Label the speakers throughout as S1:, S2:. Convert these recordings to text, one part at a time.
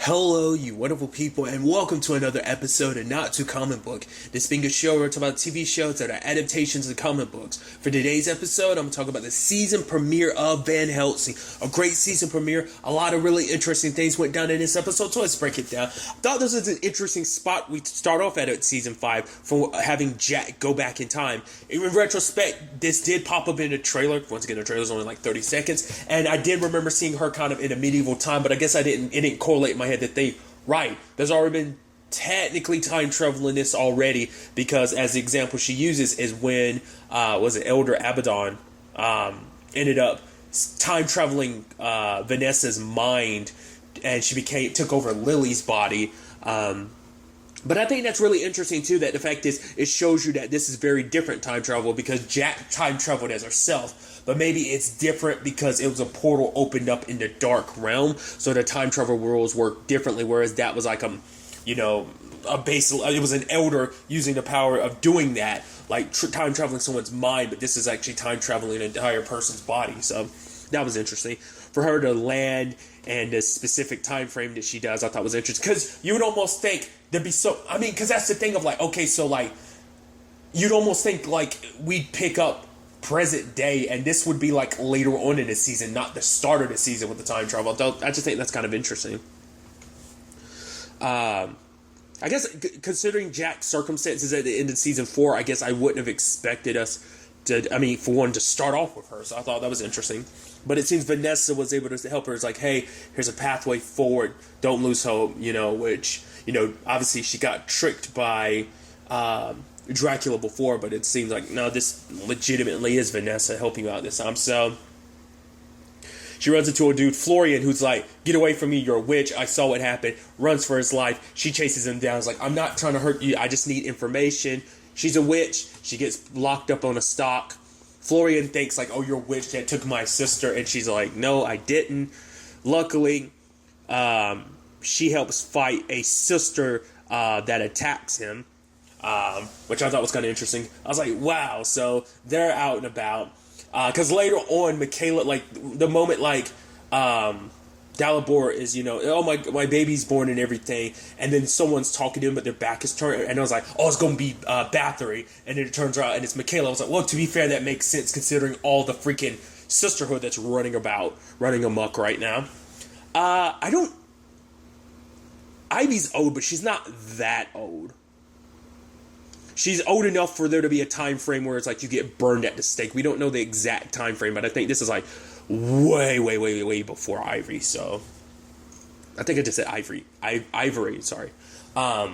S1: Hello, you wonderful people, and welcome to another episode of Not Too Comic Book. This being a show where we talk about TV shows that are adaptations of comic books. For today's episode, I'm going to talk about the season premiere of Van Helsing. A great season premiere. A lot of really interesting things went down in this episode, so let's break it down. I thought this was an interesting spot we start off at season 5 for having Jack go back in time. In retrospect, this did pop up in a trailer. Once again, the trailer's only like 30 seconds, and I did remember seeing her kind of in a medieval time, but I guess it didn't correlate in my head that there's already been technically time travel in this already, because as the example she uses is when Elder Abaddon ended up time traveling Vanessa's mind, and she took over Lily's body. But I think that's really interesting too, that the fact is it shows you that this is very different time travel, because Jack time traveled as herself. But maybe it's different because it was a portal opened up in the dark realm, so the time travel rules work differently. Whereas that was like it was an elder using the power of doing that, like time traveling someone's mind. But this is actually time traveling an entire person's body. So that was interesting for her to land, and the specific time frame that she does, I thought was interesting, because you would almost think there'd be because that's the thing of like, okay, so like you'd almost think like we'd pick up present day, and this would be like later on in the season, not the start of the season with the time travel. I just think that's kind of interesting. I guess considering Jack's circumstances at the end of season 4, I guess I wouldn't have expected us to, for one, to start off with her, so I thought that was interesting. But it seems Vanessa was able to help her. It's like, hey, here's a pathway forward, don't lose hope, which, obviously she got tricked by Dracula before, but it seems like, no, this legitimately is Vanessa helping you out this time. So she runs into a dude, Florian, who's like, get away from me, you're a witch, I saw what happened, runs for his life. She chases him down. It's like, I'm not trying to hurt you, I just need information. She's a witch. She gets locked up on a stalk. Florian thinks like, oh, you're a witch that took my sister, and she's like, no, I didn't. Luckily, she helps fight a sister that attacks him, which I thought was kind of interesting. I was like, wow, so they're out and about. Because later on, Michaela, like, the moment, like, Dalibor is, oh, my baby's born and everything, and then someone's talking to him, but their back is turned, and I was like, oh, it's going to be Bathory, and then it turns out, and it's Michaela. I was like, well, to be fair, that makes sense, considering all the freaking sisterhood that's running amok right now. Ivy's old, but she's not that old. She's old enough for there to be a time frame where it's like you get burned at the stake. We don't know the exact time frame, but I think this is like way before Ivory. So I think I just said Ivory, sorry. But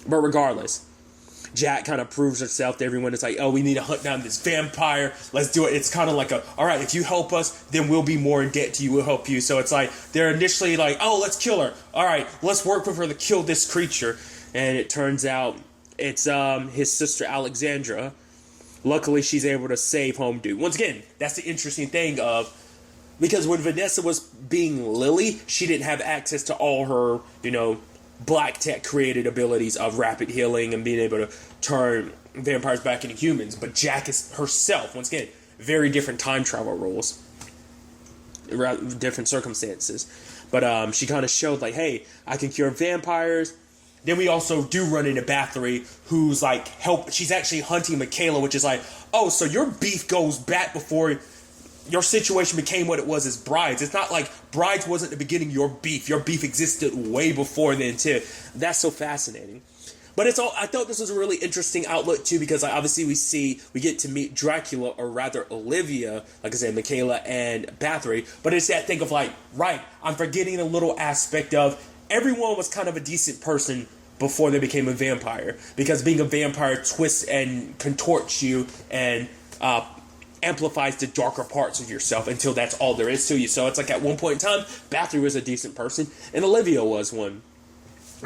S1: regardless, Jack kind of proves herself to everyone. It's like, oh, we need to hunt down this vampire. Let's do it. It's kind of like all right, if you help us, then we'll be more in debt to you. We'll help you. So it's like they're initially like, oh, let's kill her. All right, let's work with her to kill this creature. And it turns out it's his sister Alexandra. Luckily, she's able to save home dude. Once again, that's the interesting thing because when Vanessa was being Lily, she didn't have access to all her, black tech created abilities of rapid healing and being able to turn vampires back into humans. But Jack is herself, once again, very different time travel rules, different circumstances. But she kind of showed like, hey, I can cure vampires. Then we also do run into Bathory, who's like she's actually hunting Michaela, which is like, oh, so your beef goes back before your situation became what it was as Brides. It's not like Brides wasn't the beginning of your beef. Your beef existed way before then too. That's so fascinating. But I thought this was a really interesting outlook too, because obviously we get to meet Dracula, or rather Olivia, like I said, Michaela and Bathory. But it's that thing of like, right, I'm forgetting a little aspect of everyone was kind of a decent person before they became a vampire, because being a vampire twists and contorts you and amplifies the darker parts of yourself until that's all there is to you. So it's like at one point in time, Bathory was a decent person and Olivia was one.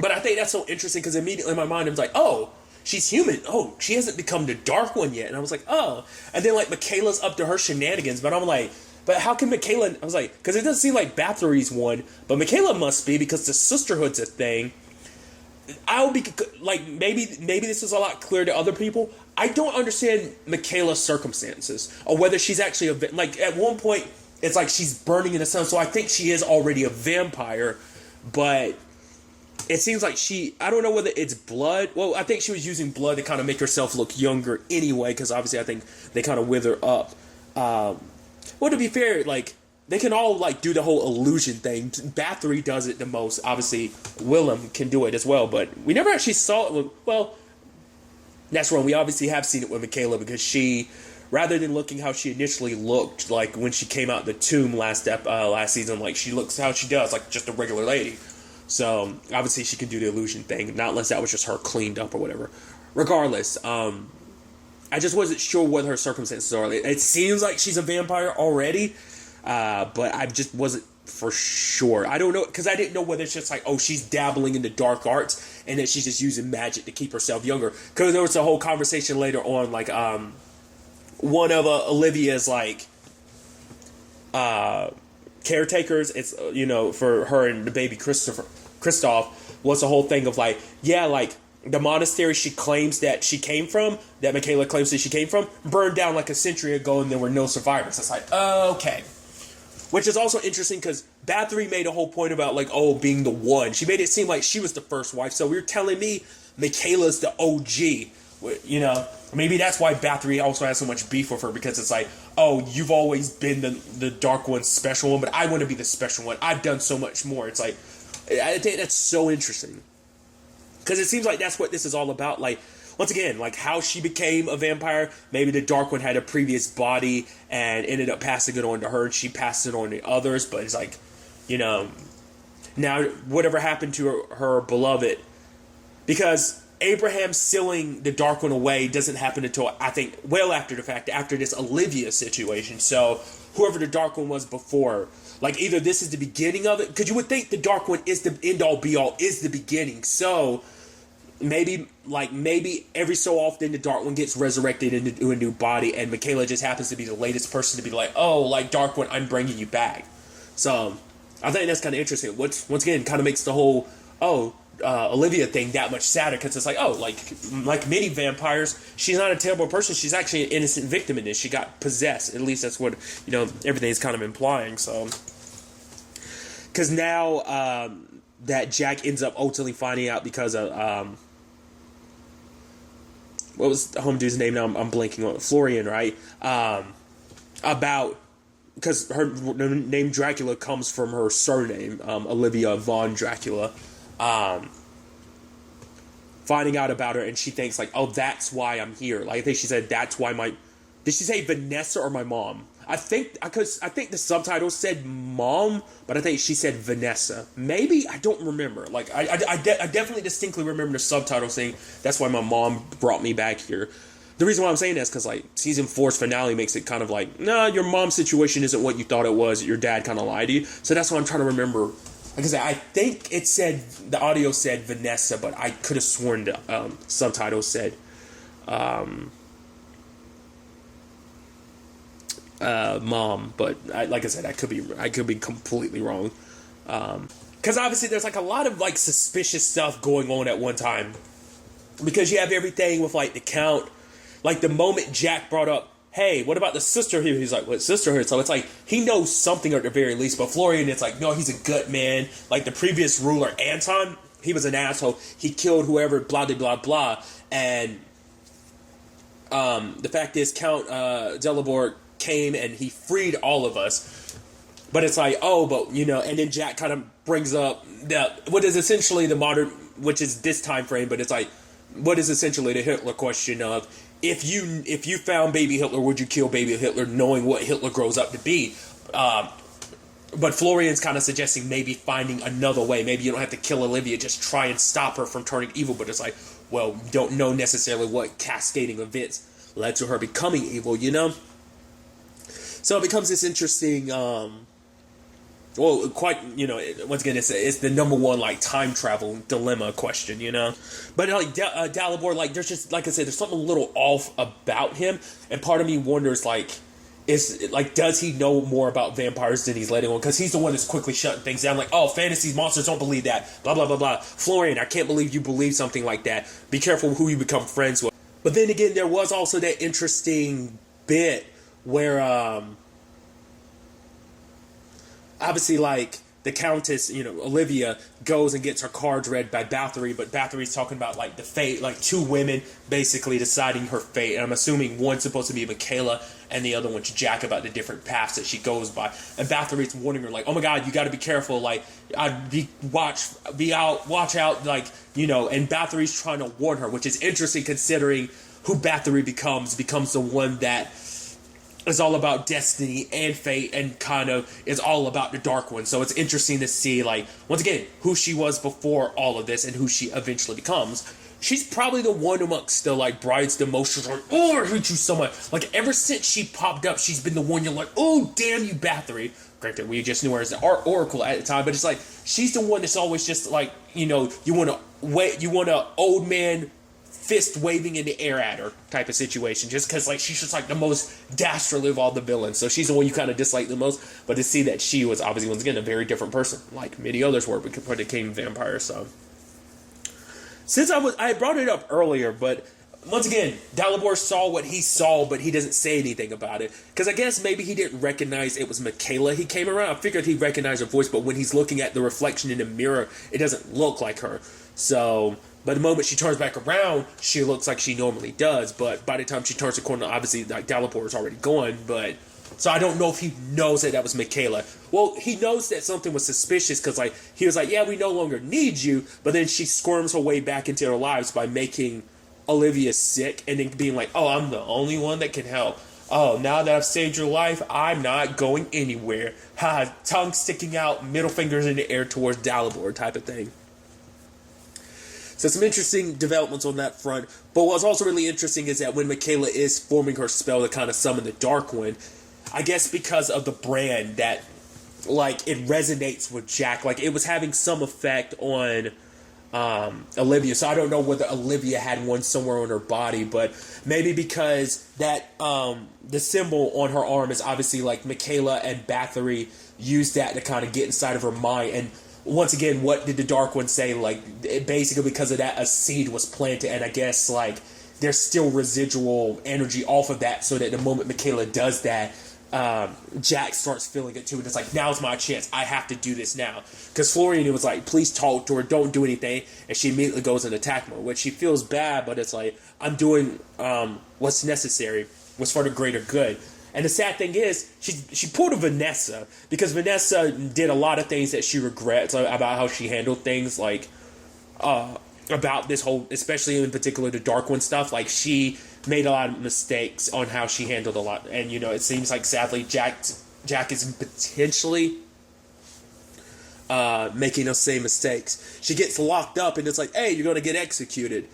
S1: But I think that's so interesting, because immediately in my mind I was like, oh, she's human. Oh, she hasn't become the dark one yet. And I was like, oh. And then like Michaela's up to her shenanigans, but I'm like, but how can Michaela... I was like, because it doesn't seem like Bathory's one, but Michaela must be, because the sisterhood's a thing. I'll be... like, maybe this is a lot clearer to other people. I don't understand Michaela's circumstances, or whether she's actually a... like, at one point, it's like she's burning in the sun, so I think she is already a vampire, but it seems like I don't know whether it's blood. Well, I think she was using blood to kind of make herself look younger anyway, because obviously I think they kind of wither up. Well, to be fair, like, they can all, like, do the whole illusion thing. Bathory does it the most. Obviously, Willem can do it as well, but we never actually saw it with, well, that's wrong. We obviously have seen it with Michaela, because she, rather than looking how she initially looked, like, when she came out the tomb last season, like, she looks how she does, like, just a regular lady. So, obviously, she can do the illusion thing, not unless that was just her cleaned up or whatever. Regardless, I just wasn't sure what her circumstances are. It seems like she's a vampire already, but I just wasn't for sure. I don't know, because I didn't know whether it's just like, oh, she's dabbling in the dark arts, and that she's just using magic to keep herself younger. Because there was a whole conversation later on, like, one of Olivia's, like, caretakers, it's, for her and the baby Kristoff, was the whole thing of, like, yeah, like, the monastery she claims that she came from, that Michaela claims that she came from, burned down like a century ago, and there were no survivors. It's like, okay. Which is also interesting, because Bathory made a whole point about, like, oh, being the one. She made it seem like she was the first wife, so you're telling me Michaela's the OG. Maybe that's why Bathory also has so much beef with her, because it's like, oh, you've always been the Dark One's special one, but I want to be the special one. I've done so much more. It's like, I think that's so interesting. Because it seems like that's what this is all about. Like, once again, like, how she became a vampire. Maybe the Dark One had a previous body and ended up passing it on to her, and she passed it on to others. But it's like, now whatever happened to her beloved, because Abraham sealing the Dark One away doesn't happen until, I think, well after the fact, after this Olivia situation. So whoever the Dark One was before, like, either this is the beginning of it, because you would think the Dark One is the end-all be-all, is the beginning. So maybe every so often the Dark One gets resurrected into a new body, and Michaela just happens to be the latest person to be like, oh, like, Dark One, I'm bringing you back. So I think that's kind of interesting. Which, once again, kind of makes the whole, Olivia thing that much sadder, because it's like, oh, like many vampires, she's not a terrible person. She's actually an innocent victim in this. She got possessed. At least that's what, everything's kind of implying. So, because now that Jack ends up ultimately finding out, because of what was the home dude's name? Now I'm blanking on Florian, right? About, because her name Dracula comes from her surname, Olivia von Dracula. Finding out about her, and she thinks, like, oh, that's why I'm here. Like, I think she said, that's why did she say Vanessa or my mom? I think the subtitle said mom, but I think she said Vanessa. Maybe? I don't remember. Like, I definitely distinctly remember the subtitle saying, that's why my mom brought me back here. The reason why I'm saying that is because, like, season 4's finale makes it kind of like, nah, your mom's situation isn't what you thought it was. Your dad kind of lied to you. So that's why I'm trying to remember. Like I said, I think it said, the audio said Vanessa, but I could have sworn the subtitle said mom. But like I said, I could be completely wrong. Because obviously there's, like, a lot of, like, suspicious stuff going on at one time. Because you have everything with, like, the Count. Like, the moment Jack brought up, hey, what about the sisterhood? He's like, what sisterhood? So it's like, he knows something at the very least. But Florian, it's like, no, he's a gut man. Like, the previous ruler, Anton, he was an asshole. He killed whoever, blah, blah, blah, blah. And the fact is, Count Delabor came and he freed all of us. But it's like, oh, but, and then Jack kind of brings up what is essentially the modern, which is this time frame, but it's like, what is essentially the Hitler question of, if you found baby Hitler, would you kill baby Hitler, knowing what Hitler grows up to be? But Florian's kind of suggesting maybe finding another way. Maybe you don't have to kill Olivia, just try and stop her from turning evil. But it's like, well, you don't know necessarily what cascading events led to her becoming evil, So it becomes this interesting, quite, once again, it's the number one, like, time travel dilemma question, But, like, Dalibor, like, there's just, like I said, there's something a little off about him. And part of me wonders, like, does he know more about vampires than he's letting on? Because he's the one that's quickly shutting things down. Like, oh, fantasy monsters don't believe that. Blah, blah, blah, blah. Florian, I can't believe you believe something like that. Be careful who you become friends with. But then again, there was also that interesting bit where, obviously, like, the Countess, Olivia, goes and gets her cards read by Bathory, but Bathory's talking about, like, the fate, like, two women basically deciding her fate, and I'm assuming one's supposed to be Michaela, and the other one's Jack, about the different paths that she goes by, and Bathory's warning her, like, oh my god, you gotta be careful, like, watch out, like, and Bathory's trying to warn her, which is interesting considering who Bathory becomes the one that is all about destiny and fate, and kind of is all about the Dark One. So it's interesting to see, like, once again, who she was before all of this and who she eventually becomes. She's probably the one amongst the, like, brides the most. She's like, oh, I hate you so much. Like, ever since she popped up, she's been the one you're like, oh, damn you, Bathory. Granted, we just knew her as the Oracle at the time, but it's like, she's the one that's always just like, you want a old man fist waving in the air at her type of situation, just because, like, she's just like the most dastardly of all the villains, so she's the one you kind of dislike the most. But to see that she was obviously, once again, a very different person, like many others were, before they became vampires. So since I brought it up earlier, but once again, Dalibor saw what he saw, but he doesn't say anything about it, because I guess maybe he didn't recognize it was Michaela. He came around, I figured he recognized her voice, but when he's looking at the reflection in the mirror, it doesn't look like her. So but the moment she turns back around, she looks like she normally does. But by the time she turns the corner, obviously, like, Dalibor is already gone. But so I don't know if he knows that was Michaela. Well, he knows that something was suspicious, because, like, he was like, yeah, we no longer need you. But then she squirms her way back into their lives by making Olivia sick, and then being like, oh, I'm the only one that can help. Oh, now that I've saved your life, I'm not going anywhere. Ha, tongue sticking out, middle fingers in the air towards Dalibor type of thing. So some interesting developments on that front. But what's also really interesting is that when Michaela is forming her spell to kind of summon the Dark One, I guess because of the brand that, like, it resonates with Jack. Like, it was having some effect on Olivia. So I don't know whether Olivia had one somewhere on her body, but maybe because that the symbol on her arm is obviously, like, Michaela and Bathory used that to kind of get inside of her mind. And once again, what did the Dark One say? Like, basically because of that, a seed was planted, and I guess, like, there's still residual energy off of that, so that the moment Michaela does that, Jack starts feeling it too, and it's like, now's my chance. I have to do this now. Because Florian was like, please talk to her, don't do anything, and she immediately goes in attack mode, which she feels bad, but it's like, I'm doing what's necessary, what's for the greater good. And the sad thing is, she pulled a Vanessa, because Vanessa did a lot of things that she regrets about how she handled things, like, about this whole, especially in particular the Dark One stuff. Like, she made a lot of mistakes on how she handled a lot. And, it seems like, sadly, Jack is potentially making those same mistakes. She gets locked up, and it's like, hey, you're going to get executed.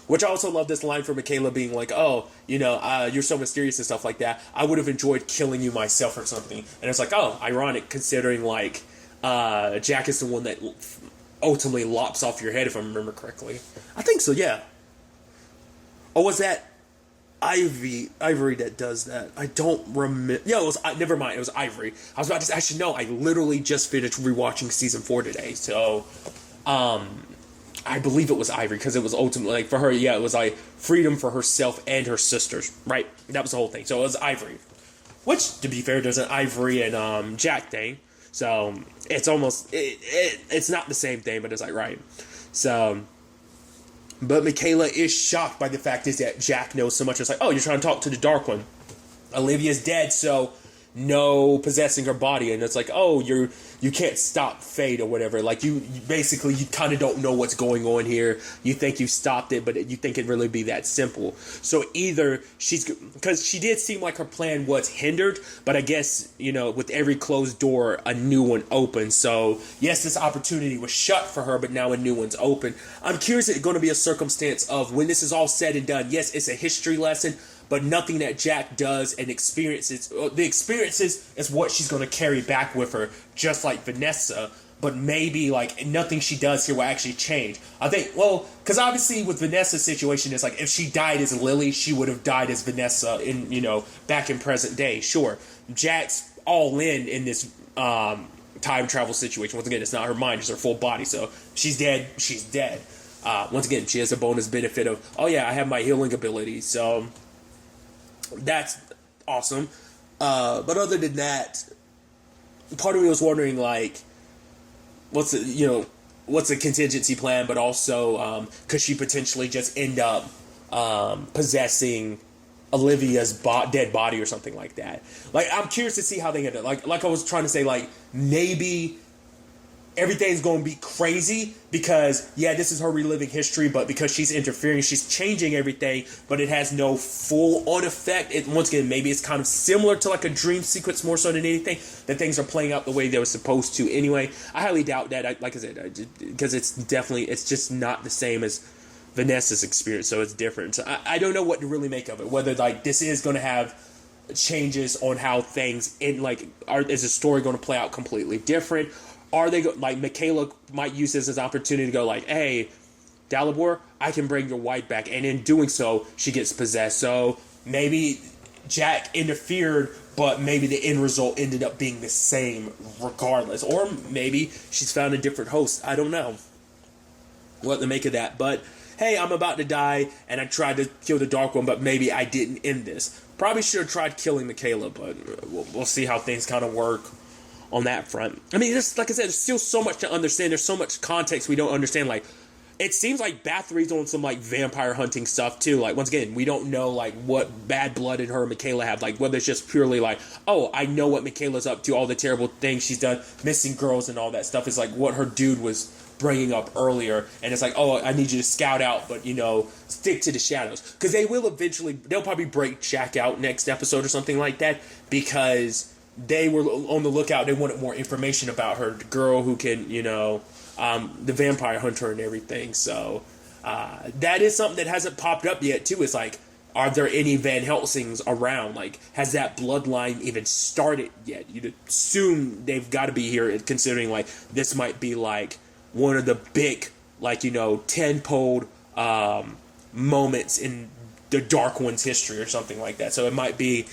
S1: Which I also love this line from Michaela being like, oh, you're so mysterious and stuff like that. I would have enjoyed killing you myself or something. And it's like, oh, ironic, considering, like, Jack is the one that ultimately lops off your head, if I remember correctly. I think so, yeah. Or was that Ivory that does that? I don't remember. Yeah, it was, never mind, it was Ivory. I was about to say, actually, no, I literally just finished rewatching season 4 today, so, I believe it was Ivory, because it was ultimately, like, for her, yeah, it was, like, freedom for herself and her sisters, right? That was the whole thing, so it was Ivory. Which, to be fair, there's an Ivory and, Jack thing, so it's almost, it's not the same thing, but it's like, right. So, but Michaela is shocked by the fact is that Jack knows so much. It's like, oh, you're trying to talk to the Dark One. Olivia's dead, so no possessing her body. And it's like, oh, you can't stop fate or whatever. Like, you basically, you kind of don't know what's going on here. You think you stopped it, but you think it'd really be that simple. So either because she did seem like her plan was hindered, but I guess, with every closed door, a new one opens. So yes, this opportunity was shut for her, but now a new one's open. I'm curious if it's going to be a circumstance of when this is all said and done. Yes, it's a history lesson, but nothing that Jack does and experiences, the experiences is what she's going to carry back with her, just like Vanessa, but maybe, like, nothing she does here will actually change. I think, well, because obviously with Vanessa's situation, it's like, if she died as Lily, she would have died as Vanessa in, back in present day, sure. Jack's all in this time travel situation. Once again, it's not her mind, it's her full body, so she's dead, she's dead. Once again, she has a bonus benefit of, oh yeah, I have my healing ability, so that's awesome. But other than that, part of me was wondering, like, what's the contingency plan, but also could she potentially just end up possessing Olivia's dead body or something like that. Like, I'm curious to see how they end up. Like I was trying to say, like, maybe everything's going to be crazy because, yeah, this is her reliving history, but because she's interfering, she's changing everything, but it has no full-on effect. Once again, maybe it's kind of similar to like a dream sequence more so than anything, that things are playing out the way they were supposed to anyway. I highly doubt that, like I said, because it's just not the same as Vanessa's experience, so it's different. So I don't know what to really make of it, whether like this is going to have changes on how things in like is the story going to play out completely different. Are they like Michaela might use this as an opportunity to go like, hey, Dalibor, I can bring your wife back, and in doing so, she gets possessed. So maybe Jack interfered, but maybe the end result ended up being the same regardless. Or maybe she's found a different host. I don't know what to make of that. But hey, I'm about to die, and I tried to kill the Dark One, but maybe I didn't end this. Probably should have tried killing Michaela, but we'll see how things kind of work on that front. I mean, like I said, there's still so much to understand. There's so much context we don't understand. Like, it seems like Bathory's on some like vampire hunting stuff too. Like, once again, we don't know like what bad blood in her Michaela have. Like, whether it's just purely like, oh, I know what Michaela's up to, all the terrible things she's done, missing girls and all that stuff. Is like what her dude was bringing up earlier, and it's like, oh, I need you to scout out, but stick to the shadows, because they'll probably break Jack out next episode or something like that, because they were on the lookout. They wanted more information about her, the girl who can, the vampire hunter and everything. So that is something that hasn't popped up yet, too. It's like, are there any Van Helsings around? Like, has that bloodline even started yet? You'd assume they've got to be here, considering, like, this might be, like, one of the big, like, tenfold moments in the Dark One's history or something like that. So it might be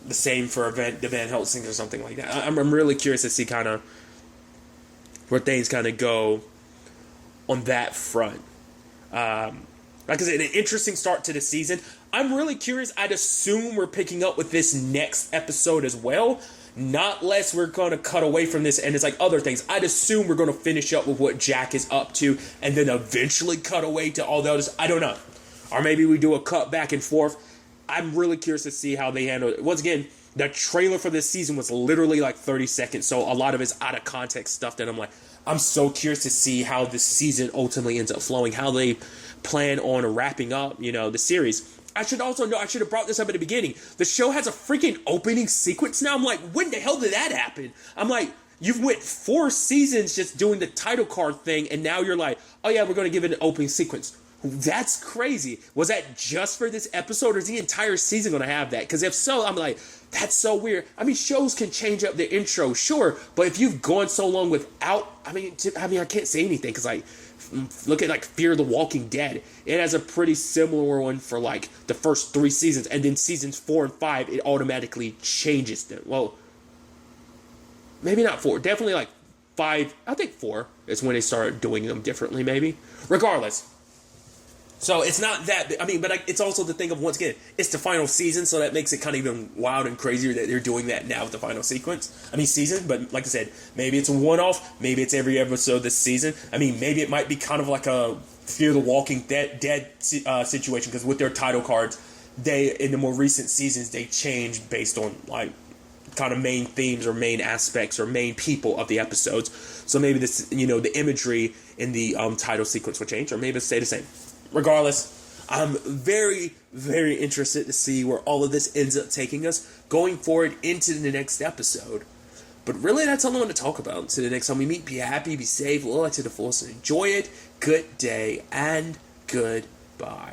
S1: the same for the Van Helsing or something like that. I'm really curious to see kind of where things kind of go on that front. Like I said, an interesting start to the season. I'm really curious. I'd assume we're picking up with this next episode as well. Not unless we're going to cut away from this and it's like other things. I'd assume we're going to finish up with what Jack is up to and then eventually cut away to all the others. I don't know. Or maybe we do a cut back and forth. I'm really curious to see how they handle it. Once again, the trailer for this season was literally like 30 seconds, so a lot of it's out of context stuff that I'm so curious to see how this season ultimately ends up flowing, how they plan on wrapping up, the series. I should also know, I should have brought this up at the beginning. The show has a freaking opening sequence now. I'm like, when the hell did that happen? I'm like, you've went 4 seasons just doing the title card thing, and now you're like, oh yeah, we're going to give it an opening sequence. That's crazy. Was that just for this episode, or is the entire season going to have that? Because if so, I'm like, that's so weird. I mean, shows can change up the intro, sure, but if you've gone so long without, I can't say anything, because like, look at like Fear the Walking Dead. It has a pretty similar one for like the first 3 seasons, and then seasons 4 and 5, it automatically changes them. Well, maybe not 4, definitely like 5. I think 4 is when they started doing them differently, maybe. Regardless. So it's not that, but it's also the thing of, once again, it's the final season, so that makes it kind of even wild and crazier that they're doing that now with the final season. But like I said, maybe it's a one-off, maybe it's every episode this season. Maybe it might be kind of like a Fear the Walking Dead situation, because with their title cards, in the more recent seasons, they change based on, like, kind of main themes or main aspects or main people of the episodes. So maybe this, the imagery in the title sequence will change, or maybe it'll stay the same. Regardless, I'm very, very interested to see where all of this ends up taking us going forward into the next episode. But really, that's all I want to talk about. Until the next time we meet, be happy, be safe, live to the fullest, and enjoy it. Good day, and goodbye.